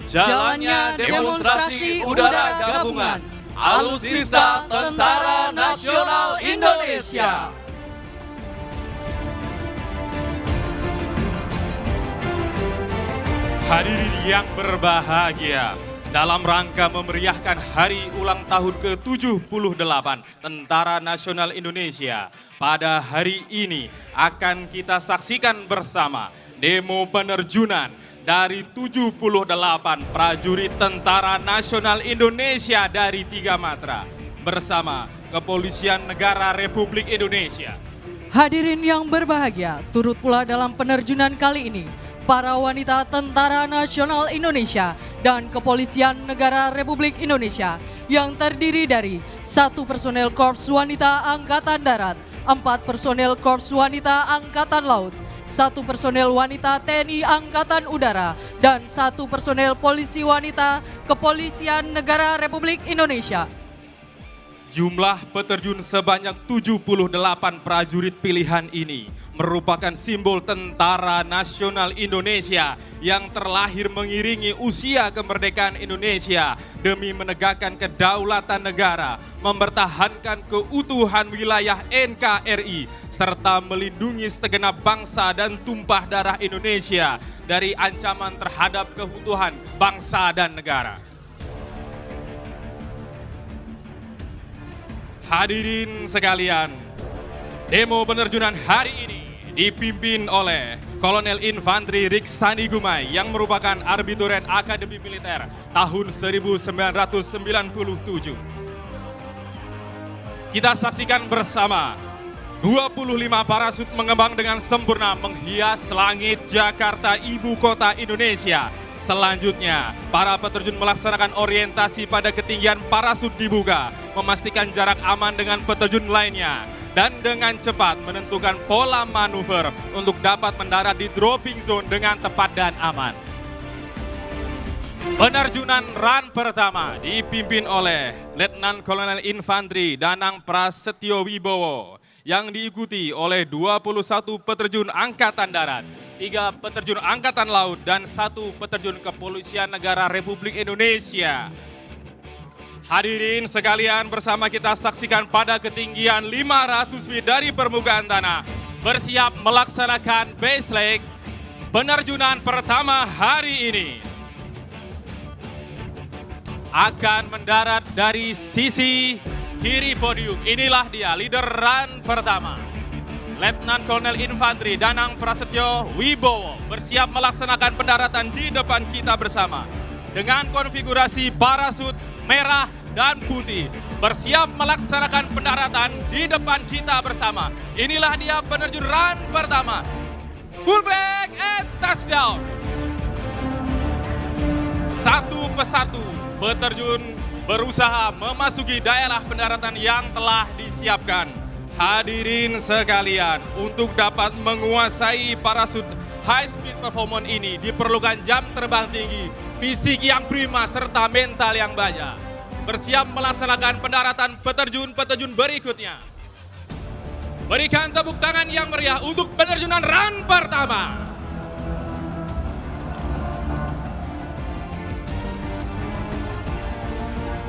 Jalannya demonstrasi udara gabungan Alutsista Tentara Nasional Indonesia. Hadirin yang berbahagia, dalam rangka memeriahkan hari ulang tahun ke-78 Tentara Nasional Indonesia, pada hari ini akan kita saksikan bersama demo penerjunan dari 78 prajurit Tentara Nasional Indonesia dari 3 matra bersama Kepolisian Negara Republik Indonesia. Hadirin yang berbahagia, turut pula dalam penerjunan kali ini para wanita Tentara Nasional Indonesia dan Kepolisian Negara Republik Indonesia yang terdiri dari 1 personel Korps Wanita Angkatan Darat, 4 personel Korps Wanita Angkatan Laut, 1 personel wanita TNI Angkatan Udara, dan 1 personel polisi wanita Kepolisian Negara Republik Indonesia. Jumlah peterjun sebanyak 78 prajurit pilihan ini merupakan simbol Tentara Nasional Indonesia yang terlahir mengiringi usia kemerdekaan Indonesia demi menegakkan kedaulatan negara, mempertahankan keutuhan wilayah NKRI, serta melindungi segenap bangsa dan tumpah darah Indonesia dari ancaman terhadap keutuhan bangsa dan negara. Hadirin sekalian, demo penerjunan hari ini dipimpin oleh Kolonel Infantri Riksandi Gumai yang merupakan Arbituren Akademi Militer tahun 1997. Kita saksikan bersama 25 parasut mengembang dengan sempurna menghias langit Jakarta, ibu kota Indonesia. Selanjutnya, para peterjun melaksanakan orientasi pada ketinggian parasut dibuka, memastikan jarak aman dengan peterjun lainnya, dan dengan cepat menentukan pola manuver untuk dapat mendarat di dropping zone dengan tepat dan aman. Penerjunan run pertama dipimpin oleh Letnan Kolonel Infantri Danang Prasetyo Wibowo yang diikuti oleh 21 peterjun Angkatan Darat, 3 peterjun Angkatan Laut, dan 1 peterjun Kepolisian Negara Republik Indonesia. Hadirin sekalian, bersama kita saksikan pada ketinggian 500 feet dari permukaan tanah, bersiap melaksanakan base leg penerjunan pertama hari ini. Akan mendarat dari sisi kiri podium. Inilah dia leader run pertama, Letnan Kolonel Infantri Danang Prasetyo Wibowo, bersiap melaksanakan pendaratan di depan kita bersama dengan konfigurasi parasut merah dan putih, bersiap melaksanakan pendaratan di depan kita bersama. Inilah dia penerjun run pertama, full back and touchdown. Satu persatu peterjun berusaha memasuki daerah pendaratan yang telah disiapkan. Hadirin sekalian, untuk dapat menguasai parasut high speed performance ini diperlukan jam terbang tinggi, fisik yang prima, serta mental yang baja. Bersiap melaksanakan pendaratan peterjun-peterjun berikutnya. Berikan tepuk tangan yang meriah untuk penerjunan run pertama.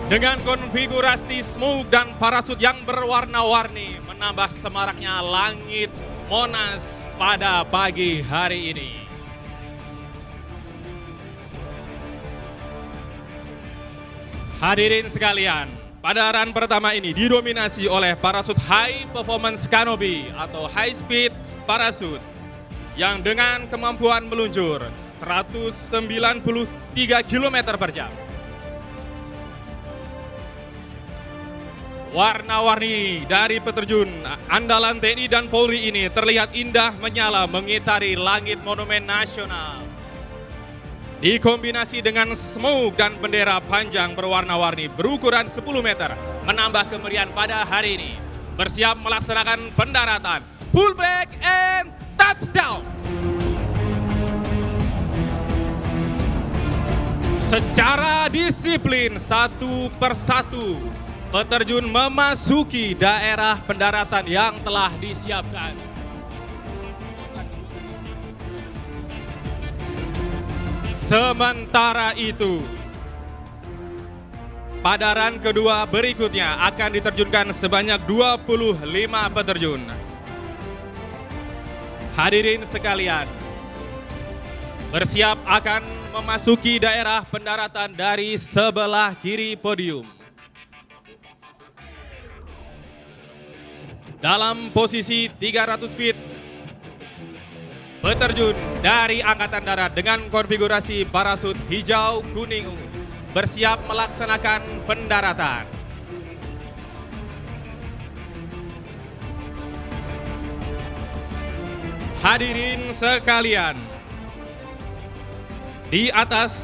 Dengan konfigurasi smoke dan parasut yang berwarna-warni, menambah semaraknya langit Monas pada pagi hari ini. Hadirin sekalian, pada run pertama ini didominasi oleh parasut high performance canopy atau high speed parasut yang dengan kemampuan meluncur 193 km per jam. Warna-warni dari peterjun andalan TNI dan Polri ini terlihat indah menyala mengitari langit Monumen Nasional. Dikombinasi dengan smoke dan bendera panjang berwarna-warni berukuran 10 meter, menambah kemeriahan pada hari ini. Bersiap melaksanakan pendaratan, full back and touchdown. Secara disiplin satu persatu, peterjun memasuki daerah pendaratan yang telah disiapkan. Sementara itu, pada run kedua berikutnya akan diterjunkan sebanyak 25 peterjun. Hadirin sekalian, bersiap akan memasuki daerah pendaratan dari sebelah kiri podium. Dalam posisi 300 feet, peterjun dari Angkatan Darat dengan konfigurasi parasut hijau, kuning, ungu bersiap melaksanakan pendaratan. Hadirin sekalian, di atas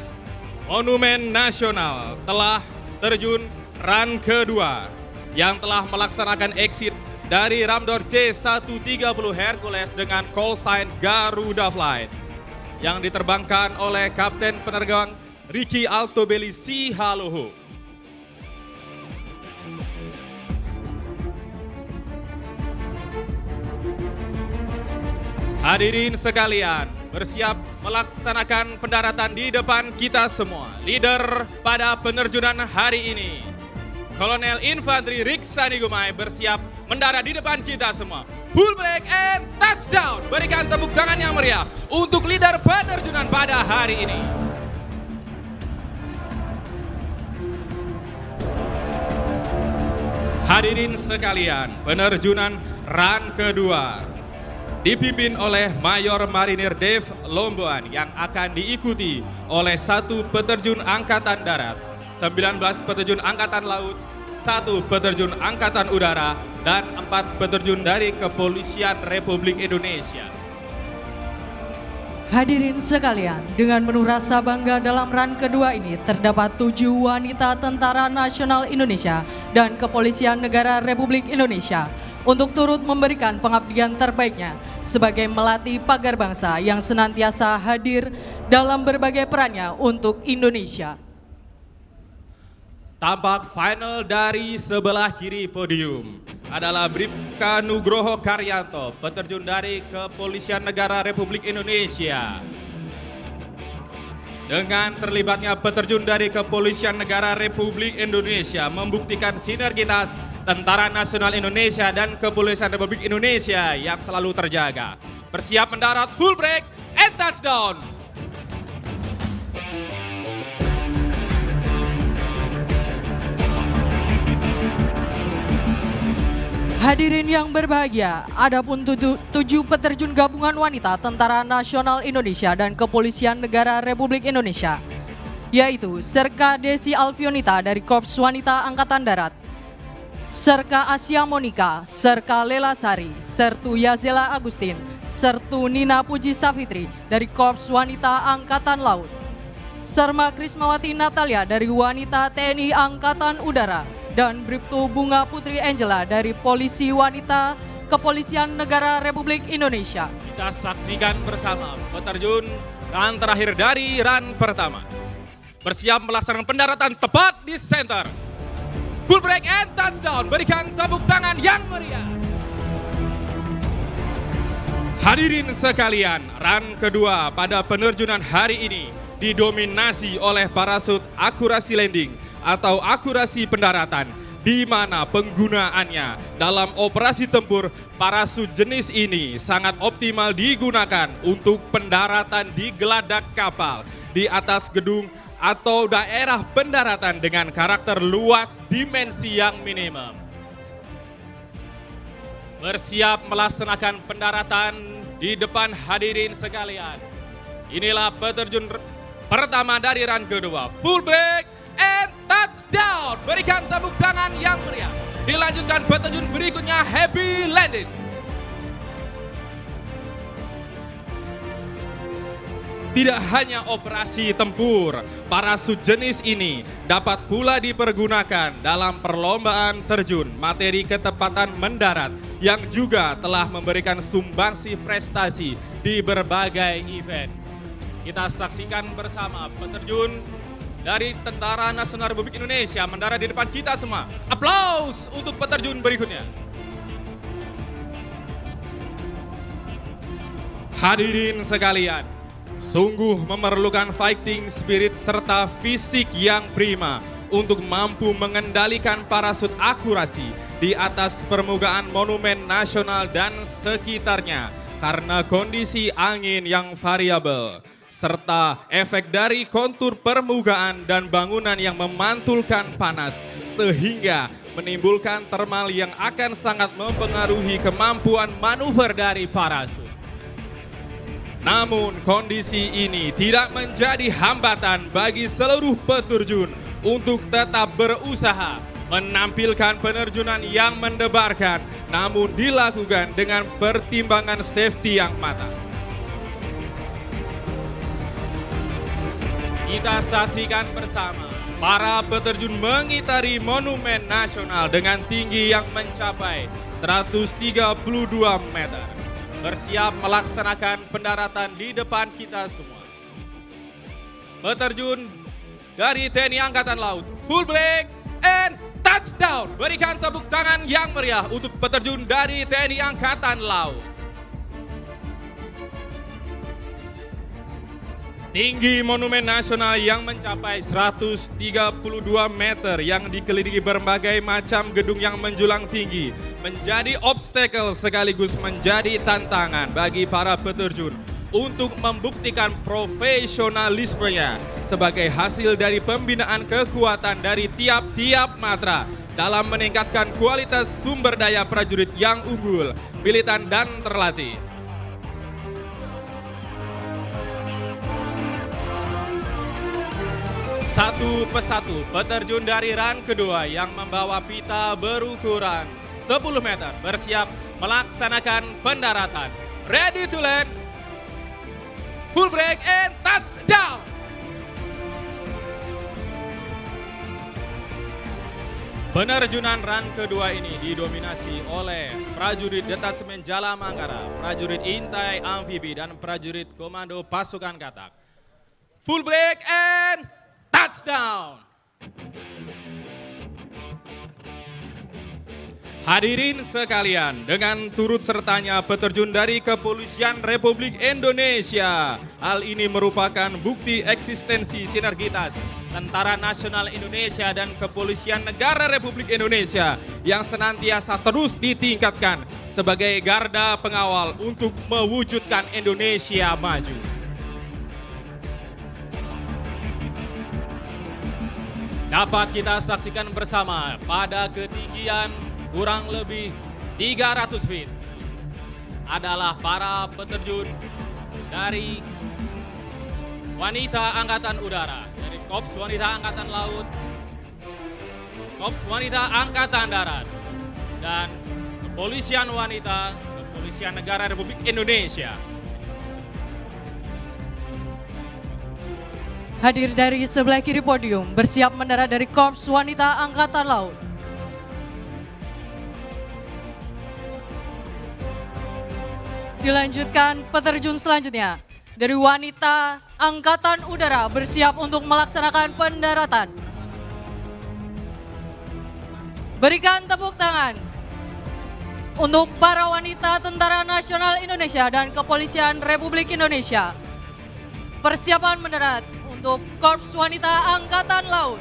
Monumen Nasional telah terjun run kedua yang telah melaksanakan exit dari Ramdor C-130 Hercules dengan call sign Garuda Flight yang diterbangkan oleh Kapten Penerbang Ricky Altobelli Sihaloho. Hadirin sekalian, bersiap melaksanakan pendaratan di depan kita semua. Leader pada penerjunan hari ini, Kolonel Infantri Riksani Gumai bersiap mendarat di depan kita semua. Full break and touchdown. Berikan tepuk tangan yang meriah untuk leader penerjunan pada hari ini. Hadirin sekalian, penerjunan run kedua dipimpin oleh Mayor Marinir Dave Lomboan yang akan diikuti oleh 1 peterjun Angkatan Darat, 19 peterjun Angkatan Laut, 1 peterjun Angkatan Udara, dan 4 peterjun dari Kepolisian Republik Indonesia. Hadirin sekalian, dengan penuh rasa bangga dalam run kedua ini terdapat 7 wanita Tentara Nasional Indonesia dan Kepolisian Negara Republik Indonesia untuk turut memberikan pengabdian terbaiknya sebagai melati pagar bangsa yang senantiasa hadir dalam berbagai perannya untuk Indonesia. Tampak final dari sebelah kiri podium adalah Bribka Nugroho Karyanto, peterjun dari Kepolisian Negara Republik Indonesia. Dengan terlibatnya peterjun dari Kepolisian Negara Republik Indonesia membuktikan sinergitas Tentara Nasional Indonesia dan Kepolisian Republik Indonesia yang selalu terjaga. Bersiap mendarat, full break and touchdown. Hadirin yang berbahagia, adapun 7 peterjun gabungan wanita Tentara Nasional Indonesia dan Kepolisian Negara Republik Indonesia, yaitu Serka Desi Alfionita dari Korps Wanita Angkatan Darat, Serka Asia Monika, Serka Lela Sari, Sertu Yazela Agustin, Sertu Nina Puji Safitri dari Korps Wanita Angkatan Laut, Serma Krismawati Natalia dari Wanita TNI Angkatan Udara, dan Bribtu Bunga Putri Angela dari Polisi Wanita Kepolisian Negara Republik Indonesia. Kita saksikan bersama peterjun run terakhir dari run pertama. Bersiap melaksanakan pendaratan tepat di center. Full break and touchdown. Berikan tepuk tangan yang meriah. Hadirin sekalian, run kedua pada penerjunan hari ini didominasi oleh parasut akurasi landing atau akurasi pendaratan, di mana penggunaannya dalam operasi tempur parasut jenis ini sangat optimal digunakan untuk pendaratan di geladak kapal, di atas gedung atau daerah pendaratan dengan karakter luas dimensi yang minimum. Bersiap melaksanakan pendaratan di depan hadirin sekalian. Inilah peterjun pertama dari run kedua. Full break and touchdown. Berikan tepuk tangan yang meriah. Dilanjutkan peterjun berikutnya, happy landing. Tidak hanya operasi tempur, parasut jenis ini dapat pula dipergunakan dalam perlombaan terjun materi ketepatan mendarat yang juga telah memberikan sumbangsi prestasi di berbagai event. Kita saksikan bersama peterjun dari Tentara Nasional Republik Indonesia mendarat di depan kita semua. Aplaus untuk peterjun berikutnya. Hadirin sekalian, Sungguh memerlukan fighting spirit serta fisik yang prima untuk mampu mengendalikan parasut akurasi di atas permukaan Monumen Nasional dan sekitarnya karena kondisi angin yang variabel serta efek dari kontur permukaan dan bangunan yang memantulkan panas sehingga menimbulkan thermal yang akan sangat mempengaruhi kemampuan manuver dari parasut. Namun kondisi ini tidak menjadi hambatan bagi seluruh peterjun untuk tetap berusaha menampilkan penerjunan yang mendebarkan namun dilakukan dengan pertimbangan safety yang matang. Kita saksikan bersama para peterjun mengitari Monumen Nasional dengan tinggi yang mencapai 132 meter. Bersiap melaksanakan pendaratan di depan kita semua. Peterjun dari TNI Angkatan Laut, full break and touchdown. Berikan tepuk tangan yang meriah untuk peterjun dari TNI Angkatan Laut. Tinggi Monumen Nasional yang mencapai 132 meter yang dikelilingi berbagai macam gedung yang menjulang tinggi menjadi obstacle sekaligus menjadi tantangan bagi para peterjun untuk membuktikan profesionalismenya sebagai hasil dari pembinaan kekuatan dari tiap-tiap matra dalam meningkatkan kualitas sumber daya prajurit yang unggul, militan dan terlatih. Satu persatu peterjun dari run kedua yang membawa pita berukuran 10 meter bersiap melaksanakan pendaratan. Ready to land, full break and touchdown. Penerjunan run kedua ini didominasi oleh prajurit Detasemen Jala Mangkara, prajurit Intai Amfibi dan prajurit Komando Pasukan Katak. Full break and touchdown. Hadirin sekalian, dengan turut sertanya peterjun dari Kepolisian Republik Indonesia. Hal ini merupakan bukti eksistensi sinergitas Tentara Nasional Indonesia dan Kepolisian Negara Republik Indonesia yang senantiasa terus ditingkatkan sebagai garda pengawal untuk mewujudkan Indonesia maju. Dapat kita saksikan bersama pada ketinggian kurang lebih 300 feet adalah para peterjun dari wanita Angkatan Udara, dari Korps Wanita Angkatan Laut, Korps Wanita Angkatan Darat, dan Kepolisian Wanita, Kepolisian Negara Republik Indonesia. Hadir dari sebelah kiri podium, bersiap mendarat dari Korps Wanita Angkatan Laut. Dilanjutkan peterjun selanjutnya dari Wanita Angkatan Udara bersiap untuk melaksanakan pendaratan. Berikan tepuk tangan untuk para wanita Tentara Nasional Indonesia dan Kepolisian Republik Indonesia. Persiapan mendarat untuk Korps Wanita Angkatan Laut.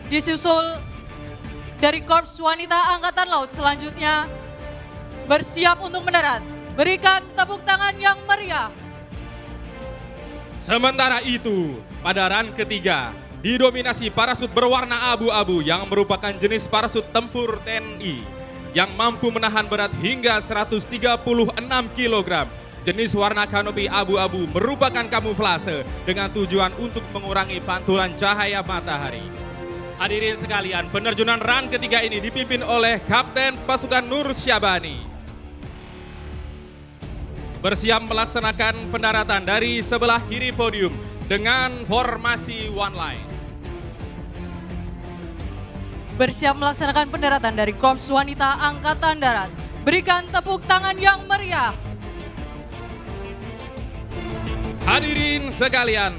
Disusul dari Korps Wanita Angkatan Laut selanjutnya bersiap untuk mendarat. Berikan tepuk tangan yang meriah. Sementara itu, pada run ketiga didominasi parasut berwarna abu-abu yang merupakan jenis parasut tempur TNI yang mampu menahan berat hingga 136 kg. Jenis warna kanopi abu-abu merupakan kamuflase dengan tujuan untuk mengurangi pantulan cahaya matahari. Hadirin sekalian, penerjunan run ketiga ini dipimpin oleh Kapten Pasukan Nur Syabani. Bersiap melaksanakan pendaratan dari sebelah kiri podium dengan formasi one line. Bersiap melaksanakan pendaratan dari Korps Wanita Angkatan Darat. Berikan tepuk tangan yang meriah. Hadirin sekalian,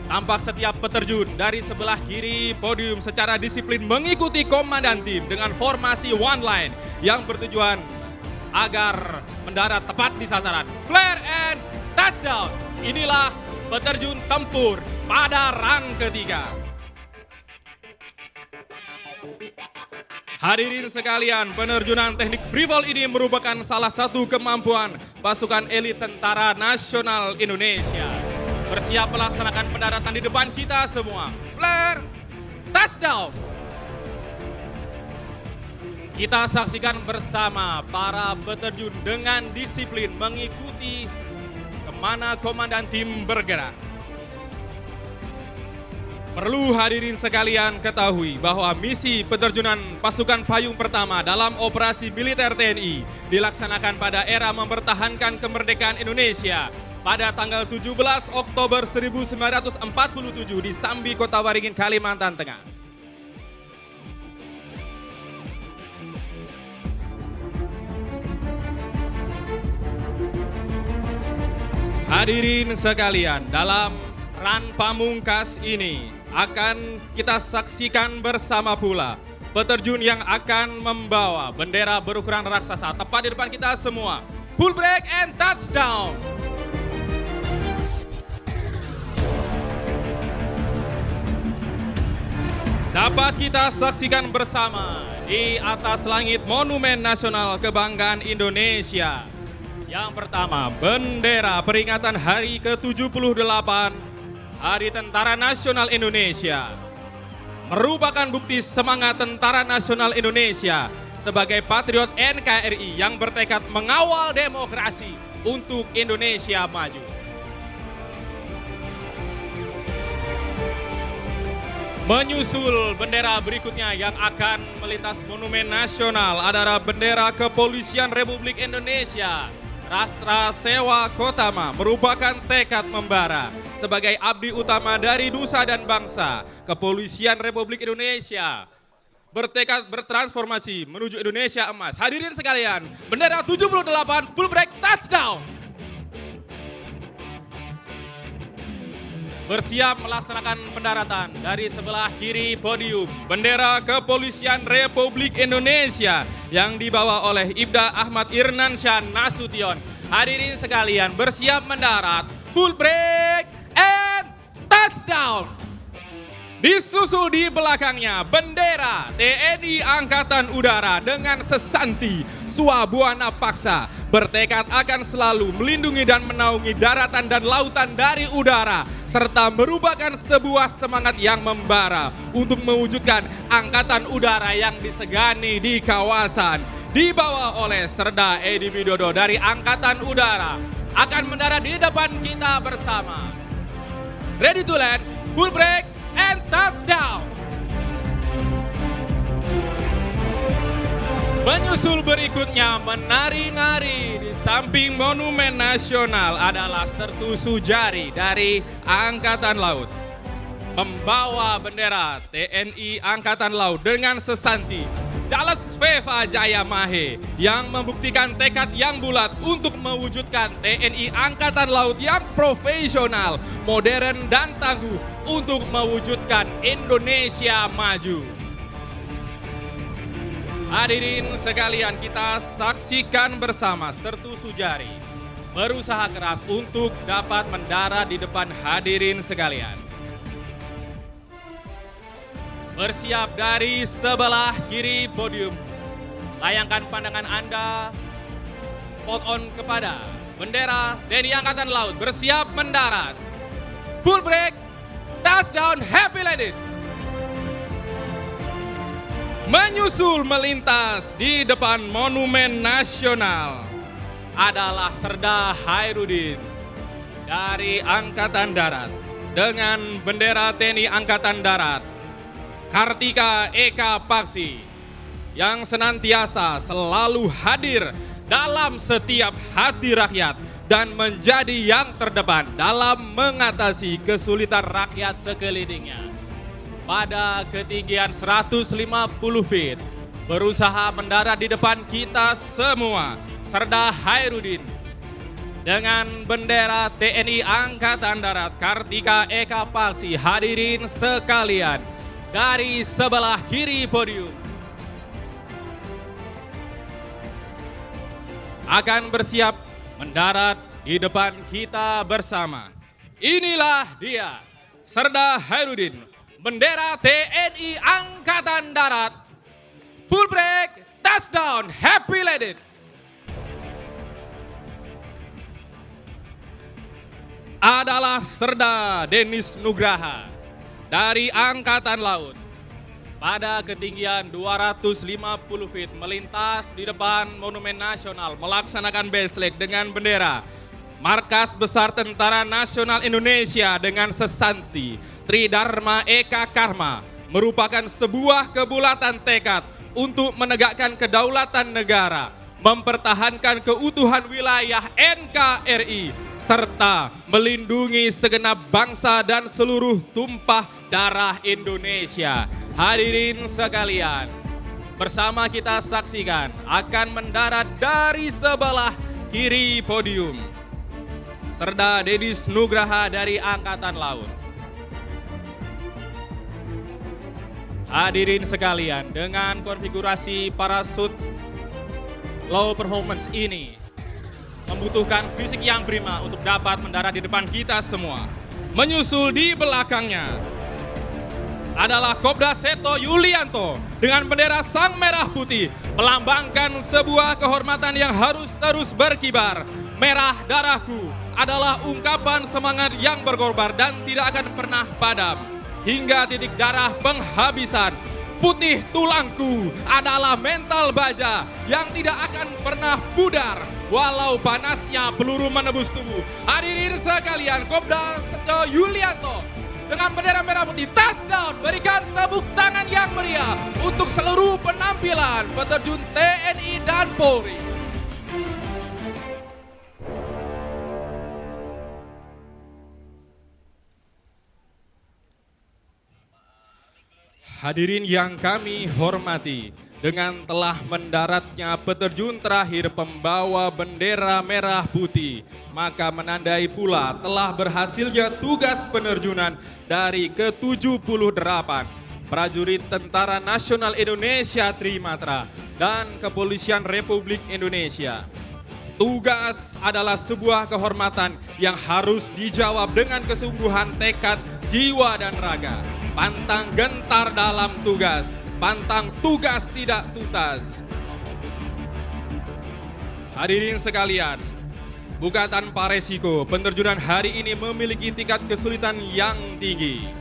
Tampak setiap peterjun dari sebelah kiri podium secara disiplin mengikuti komandan tim dengan formasi one line yang bertujuan agar mendarat tepat di sasaran. Flare and touchdown. Inilah peterjun tempur pada run ketiga. Hadirin sekalian, penerjunan teknik free fall ini merupakan salah satu kemampuan pasukan elit Tentara Nasional Indonesia. Bersiap melaksanakan pendaratan di depan kita semua. Flare, touchdown. Kita saksikan bersama para peterjun dengan disiplin mengikuti kemana komandan tim bergerak. Perlu hadirin sekalian ketahui bahwa misi peterjunan pasukan payung pertama dalam operasi militer TNI dilaksanakan pada era mempertahankan kemerdekaan Indonesia pada tanggal 17 Oktober 1947 di Sambi, Kota Waringin, Kalimantan Tengah. Hadirin sekalian, dalam run pamungkas ini akan kita saksikan bersama pula peterjun yang akan membawa bendera berukuran raksasa tepat di depan kita semua. Full break and touchdown. Dapat kita saksikan bersama di atas langit Monumen Nasional Kebanggaan Indonesia. Yang pertama, bendera peringatan hari ke-78 Hari Tentara Nasional Indonesia. Merupakan bukti semangat Tentara Nasional Indonesia sebagai patriot NKRI yang bertekad mengawal demokrasi untuk Indonesia maju. Menyusul bendera berikutnya yang akan melintas Monumen Nasional adalah bendera Kepolisian Republik Indonesia. Rastra Sewa Kotama merupakan tekad membara sebagai abdi utama dari nusa dan bangsa. Kepolisian Republik Indonesia bertekad bertransformasi menuju Indonesia emas. Hadirin sekalian, bendera 78 full break touchdown. Bersiap melaksanakan pendaratan dari sebelah kiri podium bendera Kepolisian Republik Indonesia yang dibawa oleh Ibda Ahmad Irnansyah Nasution. Hadirin sekalian, bersiap mendarat, full break and touchdown. Disusul di belakangnya bendera TNI Angkatan Udara dengan sesanti Swabuana Paksa, bertekad akan selalu melindungi dan menaungi daratan dan lautan dari udara, serta merupakan sebuah semangat yang membara untuk mewujudkan angkatan udara yang disegani di kawasan. Dibawa oleh Serda Edi Widodo dari Angkatan Udara, akan mendarat di depan kita bersama. Ready to land, full break and touchdown. Menyusul berikutnya menari-nari di samping Monumen Nasional adalah Sertu Sujari dari Angkatan Laut. Membawa bendera TNI Angkatan Laut dengan sesanti Jales Veva Jaya Mahe yang membuktikan tekad yang bulat untuk mewujudkan TNI Angkatan Laut yang profesional, modern dan tangguh untuk mewujudkan Indonesia maju. Hadirin sekalian, kita saksikan bersama Sertu Sujari berusaha keras untuk dapat mendarat di depan hadirin sekalian. Bersiap dari sebelah kiri podium. Layangkan pandangan Anda spot on kepada bendera TNI Angkatan Laut, bersiap mendarat. Full break, touchdown, happy landing. Menyusul melintas di depan Monumen Nasional adalah Serda Hairudin dari Angkatan Darat dengan bendera TNI Angkatan Darat. Kartika Eka Paksi yang senantiasa selalu hadir dalam setiap hati rakyat dan menjadi yang terdepan dalam mengatasi kesulitan rakyat sekelilingnya. Pada ketinggian 150 feet, berusaha mendarat di depan kita semua, Serda Hairudin dengan bendera TNI Angkatan Darat Kartika Eka Paksi. Hadirin sekalian, dari sebelah kiri podium akan bersiap mendarat di depan kita bersama. Inilah dia, Serda Hairudin, bendera TNI Angkatan Darat. Full break, touchdown, happy landed. Adalah Serda Denis Nugraha dari Angkatan Laut pada ketinggian 250 feet melintas di depan Monumen Nasional melaksanakan baseleg dengan bendera Markas Besar Tentara Nasional Indonesia dengan sesanti Tridharma Eka Karma, merupakan sebuah kebulatan tekad untuk menegakkan kedaulatan negara, mempertahankan keutuhan wilayah NKRI, serta melindungi segenap bangsa dan seluruh tumpah darah Indonesia. Hadirin sekalian, bersama kita saksikan akan mendarat dari sebelah kiri podium Serda Denis Nugraha dari Angkatan Laut. Hadirin sekalian, dengan konfigurasi parasut low performance ini membutuhkan fisik yang prima untuk dapat mendarat di depan kita semua. Menyusul di belakangnya adalah Kopda Seto Yulianto dengan bendera Sang Merah Putih, melambangkan sebuah kehormatan yang harus terus berkibar. Merah darahku adalah ungkapan semangat yang berkorban dan tidak akan pernah padam hingga titik darah penghabisan. Putih tulangku adalah mental baja yang tidak akan pernah pudar walau panasnya peluru menembus tubuh. Hadirin sekalian, Kopda Seto Yulianto dengan bendera merah putih, touchdown. Berikan tepuk tangan yang meriah untuk seluruh penampilan peterjun TNI dan Polri. Hadirin yang kami hormati, dengan telah mendaratnya peterjun terakhir pembawa bendera merah putih, maka menandai pula telah berhasilnya tugas penerjunan dari ke-78 prajurit Tentara Nasional Indonesia Trimatra dan Kepolisian Republik Indonesia. Tugas adalah sebuah kehormatan yang harus dijawab dengan kesungguhan, tekad, jiwa, dan raga. Pantang gentar dalam tugas, pantang tugas tidak tuntas. Hadirin sekalian, bukan tanpa resiko, penerjunan hari ini memiliki tingkat kesulitan yang tinggi.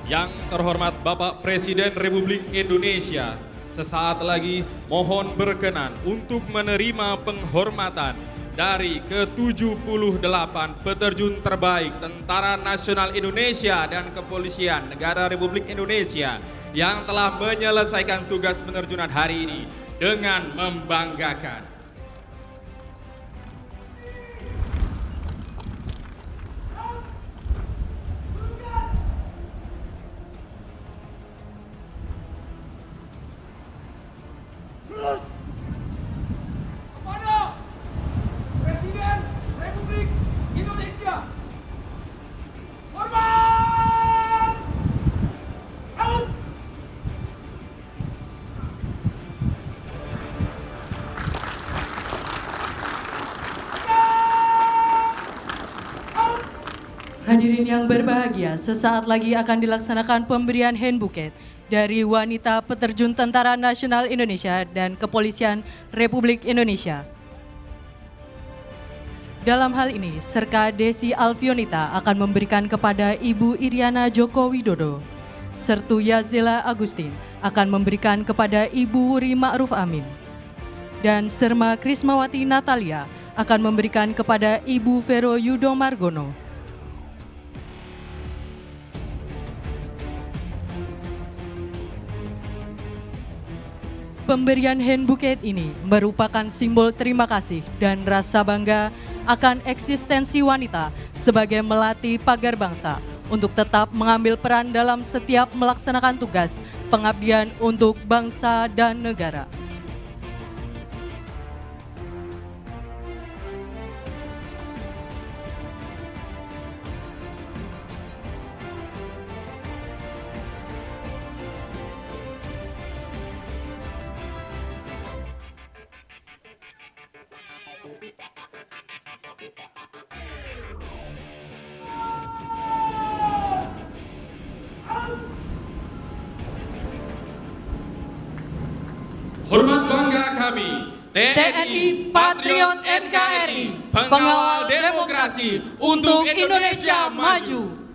Yang terhormat Bapak Presiden Republik Indonesia, sesaat lagi mohon berkenan untuk menerima penghormatan dari ke-78 peterjun terbaik Tentara Nasional Indonesia dan Kepolisian Negara Republik Indonesia yang telah menyelesaikan tugas penerjunan hari ini dengan membanggakan. Kepada Presiden Republik Indonesia, hormat, out. Hadirin yang berbahagia, sesaat lagi akan dilaksanakan pemberian hand bouquet dari wanita peterjun Tentara Nasional Indonesia dan Kepolisian Republik Indonesia. Dalam hal ini, Serka Desi Alfionita akan memberikan kepada Ibu Iriana Joko Widodo. Sertu Yazela Agustin akan memberikan kepada Ibu Wuri Ma'ruf Amin. Dan Serma Krismawati Natalia akan memberikan kepada Ibu Vero Yudo Margono. Pemberian hand bouquet ini merupakan simbol terima kasih dan rasa bangga akan eksistensi wanita sebagai melati pagar bangsa untuk tetap mengambil peran dalam setiap melaksanakan tugas pengabdian untuk bangsa dan negara. Hormat bangga kami, TNI Patriot NKRI, pengawal demokrasi untuk Indonesia maju.